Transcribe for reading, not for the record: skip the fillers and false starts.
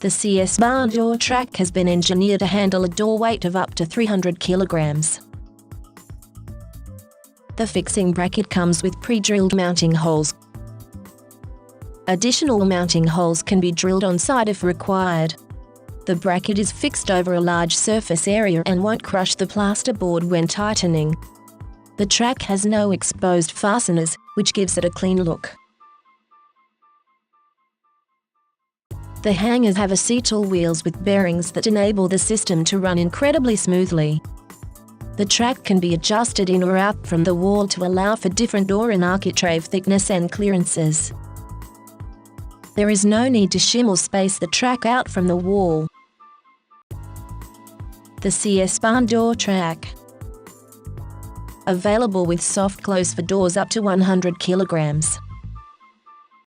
The CS barn door track has been engineered to handle a door weight of up to 300 kilograms. The fixing bracket comes with pre-drilled mounting holes. Additional mounting holes can be drilled on site if required. The bracket is fixed over a large surface area and won't crush the plasterboard when tightening. The track has no exposed fasteners, which gives it a clean look. The hangers have acetal wheels with bearings that enable the system to run incredibly smoothly. The track can be adjusted in or out from the wall to allow for different door and architrave thickness and clearances. There is no need to shim or space the track out from the wall. The CS barn door track. Available with soft close for doors up to 100 kilograms.